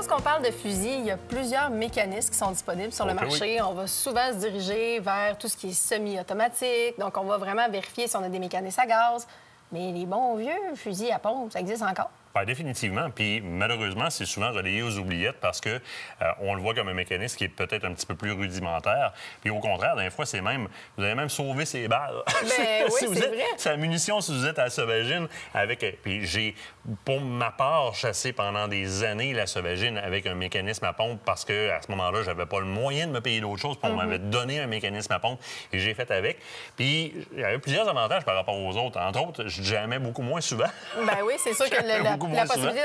Lorsqu'on parle de fusil, il y a plusieurs mécanismes qui sont disponibles sur le marché. On va souvent se diriger vers tout ce qui est semi-automatique. Donc, on va vraiment vérifier si on a des mécanismes à gaz. Mais les bons vieux fusils à pompe, ça existe encore? Bien, définitivement. Puis malheureusement, c'est souvent relayé aux oubliettes parce que on le voit comme un mécanisme qui est peut-être un petit peu plus rudimentaire. Puis au contraire, des fois, c'est même... Vous avez même sauvé ses balles. Bien, oui, si c'est vrai. C'est la munition si vous êtes à la sauvagine avec... Puis j'ai, pour ma part, chassé pendant des années la sauvagine avec un mécanisme à pompe parce que à ce moment-là, j'avais pas le moyen de me payer d'autre chose. Puis on m'avait donné un mécanisme à pompe et j'ai fait avec. Puis il y avait plusieurs avantages par rapport aux autres. Entre autres, je jammais beaucoup moins souvent. Bien oui, c'est sûr que la possibilité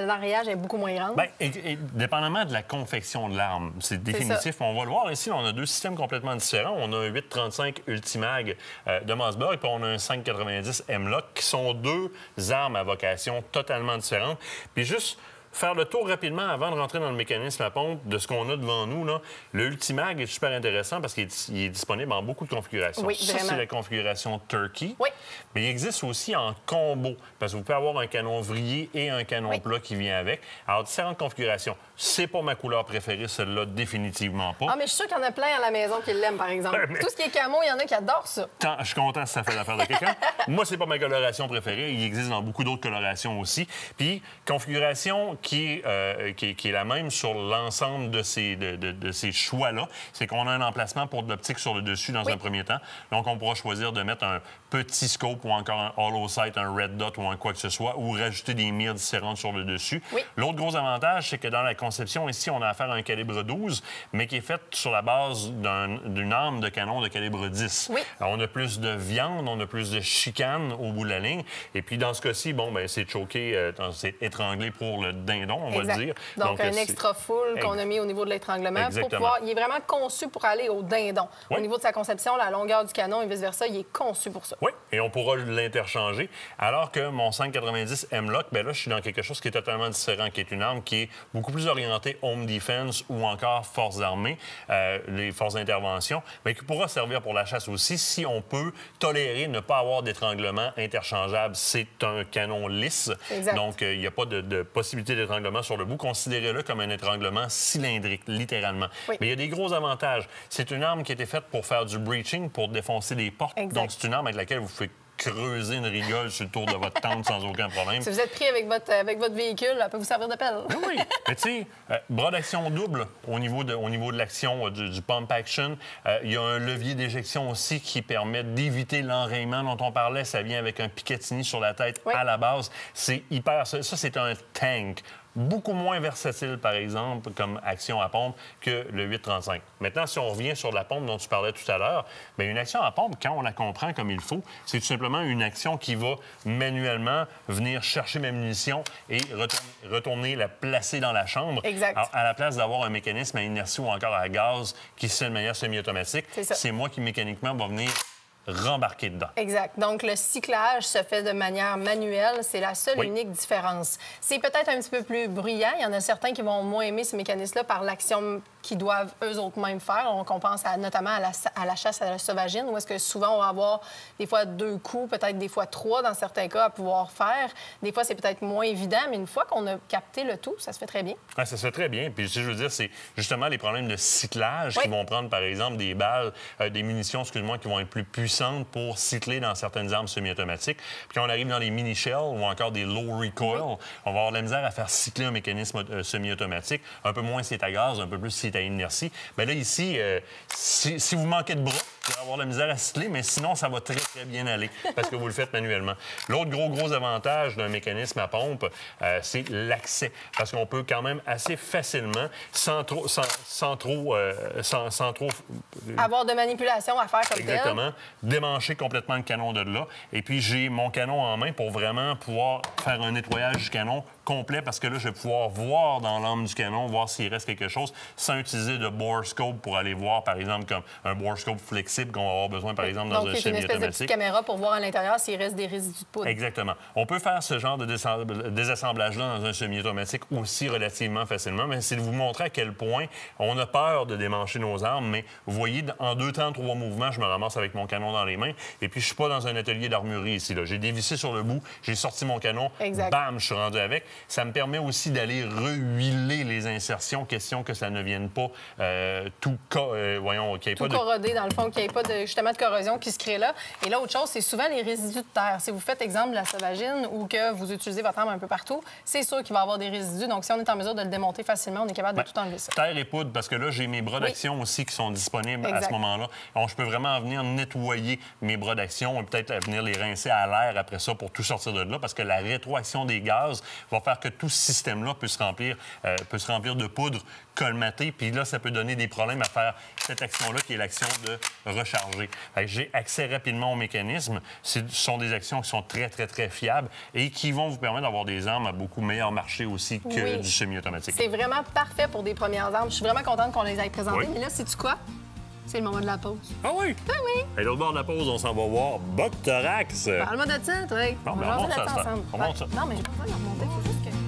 d'enrayage est beaucoup moins grande. Bien, et dépendamment de la confection de l'arme, c'est définitif. On va le voir ici, on a deux systèmes complètement différents. On a un 8.35 Ultimag de Mossberg et puis on a un 5.90 M-Lock qui sont deux armes à vocation totalement différentes. Puis juste faire le tour rapidement avant de rentrer dans le mécanisme à pompe de ce qu'on a devant nous. Là. Le Ultimag est super intéressant parce qu'il est disponible en beaucoup de configurations. Oui, ça, c'est la configuration Turkey. Oui. Mais il existe aussi en combo parce que vous pouvez avoir un canon vrillé et un canon plat qui vient avec. Alors, différentes configurations. C'est pas ma couleur préférée, celle-là, définitivement pas. Ah, mais je suis sûre qu'il y en a plein à la maison qui l'aiment, par exemple. Tout ce qui est camo, il y en a qui adorent ça. Je suis content si ça fait l'affaire de quelqu'un. Moi, c'est pas ma coloration préférée. Il existe dans beaucoup d'autres colorations aussi. Puis, configuration qui est la même sur l'ensemble de ces choix-là. C'est qu'on a un emplacement pour de l'optique sur le dessus dans un premier temps. Donc, on pourra choisir de mettre un petit scope ou encore un hollow sight, un red dot ou un quoi que ce soit, ou rajouter des mires différentes sur le dessus. L'autre gros avantage, c'est que dans la conception, ici, on a affaire à un calibre 12, mais qui est fait sur la base d'une arme de canon de calibre 10. Alors, on a plus de viande, on a plus de chicane au bout de la ligne. Et puis, dans ce cas-ci, bon, ben c'est choqué, c'est étranglé pour le dindon, on va le dire. Donc un extra full qu'on a mis au niveau de l'étranglement. Il est vraiment conçu pour aller au dindon. Au niveau de sa conception, la longueur du canon et vice-versa, il est conçu pour ça. Oui, et on pourra l'interchanger. Alors que mon 5.90 M-Lock, bien là, je suis dans quelque chose qui est totalement différent, qui est une arme qui est beaucoup plus orientée home defense ou encore forces armées, les forces d'intervention, mais qui pourra servir pour la chasse aussi si on peut tolérer ne pas avoir d'étranglement interchangeable. C'est un canon lisse, donc il n'y a pas de possibilité d'étranglement sur le bout. Considérez-le comme un étranglement cylindrique, littéralement. Mais il y a des gros avantages. C'est une arme qui a été faite pour faire du breaching, pour défoncer des portes. Donc, c'est une arme avec laquelle vous pouvez creuser une rigole sur le tour de votre tente sans aucun problème. Si vous êtes pris avec votre véhicule, elle peut vous servir de pelle. Oui, mais tu sais, bras d'action double au niveau de l'action du pump action. Il y a un levier d'éjection aussi qui permet d'éviter l'enrayement dont on parlait. Ça vient avec un Picatinny sur la tête à la base. C'est hyper... Ça, c'est un tank. Beaucoup moins versatile, par exemple, comme action à pompe que le 8.35. Maintenant, si on revient sur la pompe dont tu parlais tout à l'heure, bien, une action à pompe, quand on la comprend comme il faut, c'est tout simplement une action qui va manuellement venir chercher mes munitions et retourner la placer dans la chambre. Alors, à la place d'avoir un mécanisme à inertie ou encore à gaz qui se fait de manière semi-automatique, c'est moi qui, mécaniquement, va venir rembarquer dedans. Exact. Donc, le cyclage se fait de manière manuelle. C'est la seule et unique différence. C'est peut-être un petit peu plus bruyant. Il y en a certains qui vont moins aimer ce mécanisme-là par l'action qu'ils doivent eux autres mêmes faire. On pense notamment à la chasse à la sauvagine, où est-ce que souvent on va avoir des fois 2 coups, peut-être des fois 3 dans certains cas à pouvoir faire. Des fois, c'est peut-être moins évident, mais une fois qu'on a capté le tout, ça se fait très bien. Ça se fait très bien. Puis, si je veux dire, c'est justement les problèmes de cyclage qui vont prendre, par exemple, des balles, des munitions, excuse-moi, qui vont être plus puissantes pour cycler dans certaines armes semi-automatiques. Puis, quand on arrive dans les mini-shells ou encore des low recoil, on va avoir de la misère à faire cycler un mécanisme semi-automatique. Un peu moins c'est à gaz, un peu plus c'est à inertie. Bien là, ici, si vous manquez de bras, vous allez avoir de la misère à cycler, mais sinon, ça va très, très bien aller parce que vous le faites manuellement. L'autre gros avantage d'un mécanisme à pompe, c'est l'accès. Parce qu'on peut quand même assez facilement, sans trop avoir de manipulation à faire comme exactement, démancher complètement le canon de là. Et puis, j'ai mon canon en main pour vraiment pouvoir faire un nettoyage du canon complet parce que là, je vais pouvoir voir dans l'âme du canon, voir s'il reste quelque chose, sans utiliser de bore scope pour aller voir, par exemple, comme un bore scope flexible flexible qu'on va avoir besoin, par exemple, dans donc, un c'est une espèce de petite semi-automatique. caméra pour voir à l'intérieur s'il reste des résidus de poudre. Exactement. On peut faire ce genre de désassemblage-là dans un semi-automatique aussi relativement facilement, mais c'est de vous montrer à quel point on a peur de démancher nos armes, mais vous voyez, en 2 temps, 3 mouvements, je me ramasse avec mon canon dans les mains, et puis je suis pas dans un atelier d'armurerie ici. J'ai dévissé sur le bout, j'ai sorti mon canon, bam, je suis rendu avec. Ça me permet aussi d'aller rehuiler les insertions, question que ça ne vienne pas voyons, qu'il n'y ait pas de... corrodé, dans le fond, qu'il n'y ait pas justement de corrosion qui se crée là. Et là, autre chose, c'est souvent les résidus de terre. Si vous faites, exemple, de la sauvagine ou que vous utilisez votre arme un peu partout, c'est sûr qu'il va y avoir des résidus. Donc, si on est en mesure de le démonter facilement, on est capable de tout enlever ça. Terre et poudre, parce que là, j'ai mes bras d'action aussi qui sont disponibles à ce moment-là. Donc, je peux vraiment venir nettoyer mes bras d'action et peut-être venir les rincer à l'air après ça pour tout sortir de là, parce que la rétroaction des gaz va faire que tout ce système-là peut se remplir de poudre colmatée. Puis là, ça peut donner des problèmes à faire cette action-là, qui est l'action de recharger. J'ai accès rapidement au mécanisme. Ce sont des actions qui sont très, très, très fiables et qui vont vous permettre d'avoir des armes à beaucoup meilleur marché aussi que du semi-automatique. C'est vraiment parfait pour des premières armes. Je suis vraiment contente qu'on les ait présentées. Mais là, sais-tu quoi? C'est le moment de la pause. Ah oui? Ah oui! Et l'autre bord de la pause, on s'en va voir Buck Thorax. Parle-moi de ça, toi. Non, on mais va on jaser monte de ça, ensemble. on monte ça. Non, mais j'ai pas besoin de la remonter. Il faut juste que...